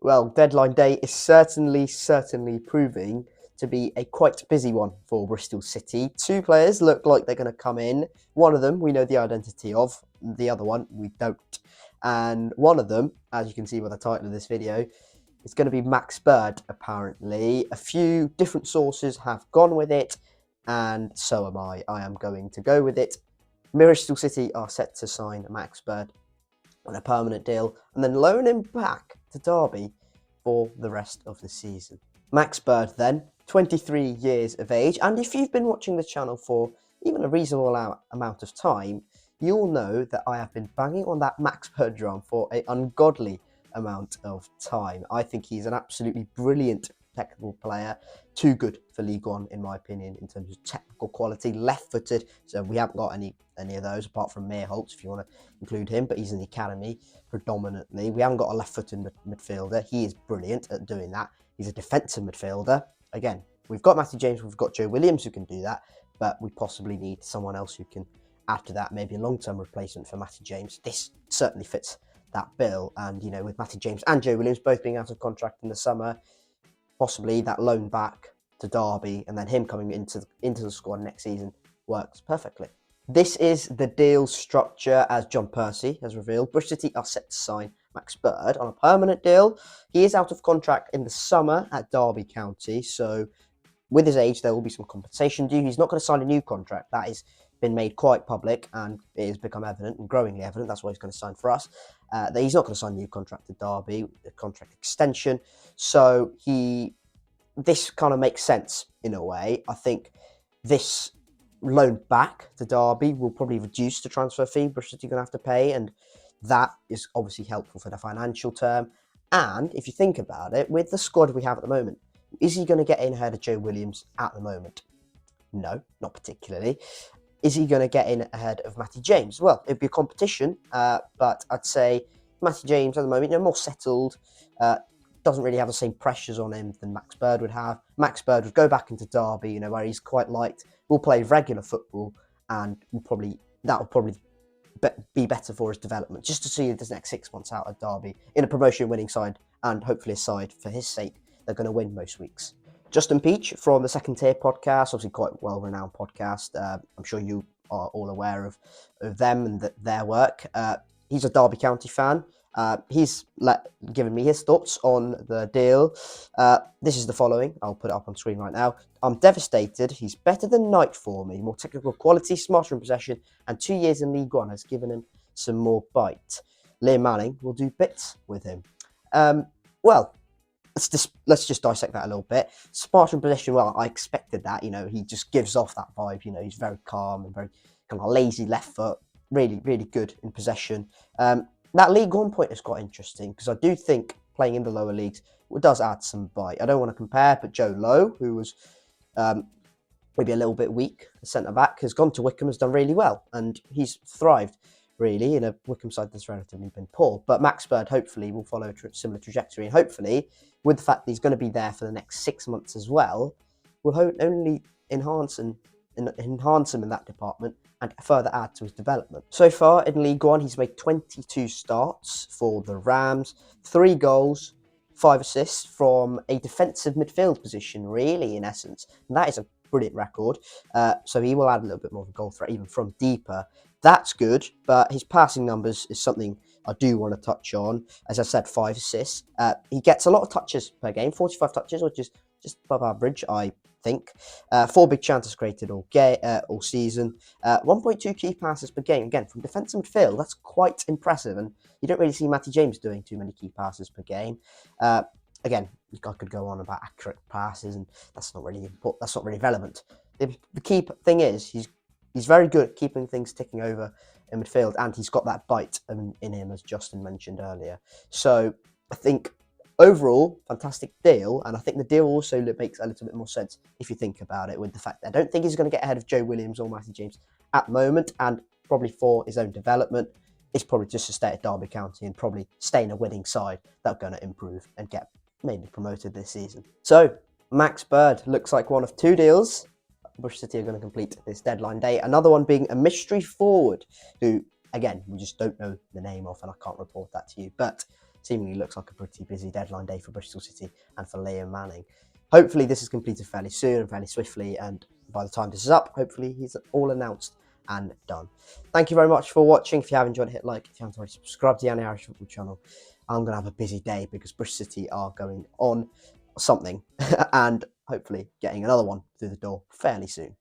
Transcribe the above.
Well, deadline day is certainly proving to be a quite busy one for Bristol City. Two players look like they're going to come in. One of them we know the identity of, the other one we don't. And one of them, as you can see by the title of this video, is going to be Max Bird, apparently. A few different sources have gone with it, and so am I. I am going to go with it. Bristol City are set to sign Max Bird on a permanent deal and then loan him back to Derby for the rest of the season. Max Bird then, 23 years of age, and if you've been watching the channel for even a reasonable amount of time, you'll know that I have been banging on that Max Bird drum for an ungodly amount of time. I think he's an absolutely brilliant technical player, too good for League One in my opinion in terms of technical quality, left-footed, so we haven't got any of those apart from Meerholtz if you want to include him, but he's in the academy predominantly. We haven't got a left-footed midfielder. He is brilliant at doing that. He's a defensive midfielder. Again, we've got Matty James, we've got Joe Williams who can do that, but we possibly need someone else who can add to that, maybe a long-term replacement for Matty James. This certainly fits that bill, and with Matty James and Joe Williams both being out of contract in the summer, possibly that loan back to Derby and then him coming into the squad next season works perfectly. This is the deal structure as John Percy has revealed. Bristol City are set to sign Max Bird on a permanent deal. He is out of contract in the summer at Derby County, so with his age there will be some compensation due. He's not going to sign a new contract. That has been made quite public and it has become evident and growingly evident. That's why he's going to sign for us. That he's not going to sign a new contract to Derby, a contract extension. So this kind of makes sense in a way. I think this loan back to Derby will probably reduce the transfer fee Bristol City are going to have to pay, and that is obviously helpful for the financial term. And if you think about it, with the squad we have at the moment, is he going to get in ahead of Joe Williams at the moment? No, not particularly. Is he going to get in ahead of Matty James? Well, it'd be a competition, but I'd say Matty James at the moment, more settled, doesn't really have the same pressures on him than Max Bird would have. Max Bird would go back into Derby, where he's quite liked, will play regular football, and that will probably be better for his development, just to see this next 6 months out at Derby in a promotion-winning side, and hopefully a side, for his sake, they're going to win most weeks. Justin Peach from the Second Tier podcast, obviously quite well-renowned podcast. I'm sure you are all aware of them and their work. He's a Derby County fan. He's given me his thoughts on the deal. This is the following. I'll put it up on screen right now. I'm devastated. He's better than Knight for me. More technical quality, smarter in possession, and 2 years in League One has given him some more bite. Liam Manning will do bits with him. Well, let's just dissect that a little bit. Spartan possession, well, I expected that. He just gives off that vibe. He's very calm and very kind of lazy left foot. Really, really good in possession. That League One point is quite interesting because I do think playing in the lower leagues does add some bite. I don't want to compare, but Joe Lowe, who was maybe a little bit weak, centre-back, has gone to Wycombe, has done really well, and he's thrived, really, in a Wycombe side that's relatively been poor. But Max Bird, hopefully, will follow a similar trajectory, and hopefully, with the fact that he's going to be there for the next 6 months as well, will only enhance him in that department and further add to his development. So far in League One, he's made 22 starts for the Rams, 3 goals, 5 assists from a defensive midfield position, really, in essence. And that is a brilliant record. So he will add a little bit more of a goal threat, even from deeper. That's good, but his passing numbers is something I do want to touch on. As I said, 5 assists. He gets a lot of touches per game, 45 touches, which is just above average, I think. 4 big chances created all season. 1.2 key passes per game. Again, from defensive midfield, that's quite impressive. And you don't really see Matty James doing too many key passes per game. Again, I could go on about accurate passes, and that's not really important. That's not really relevant. The key thing is he's very good at keeping things ticking over in midfield, and he's got that bite in him, as Justin mentioned earlier. So I think overall, fantastic deal, and I think the deal also makes a little bit more sense if you think about it, with the fact that I don't think he's going to get ahead of Joe Williams or Matty James at the moment, and probably for his own development, it's probably just to stay at Derby County and probably stay in a winning side that are going to improve and get maybe promoted this season. So Max Bird looks like one of 2 deals Bristol City are going to complete this deadline day. Another one being a mystery forward who, again, we just don't know the name of, and I can't report that to you. But seemingly looks like a pretty busy deadline day for Bristol City and for Liam Manning. Hopefully this is completed fairly soon and fairly swiftly, and by the time this is up, hopefully he's all announced and done. Thank you very much for watching. If you have enjoyed it, hit like. If you haven't already, subscribe to the Irish Football channel. I'm going to have a busy day because Bristol City are going on something and hopefully getting another one through the door fairly soon.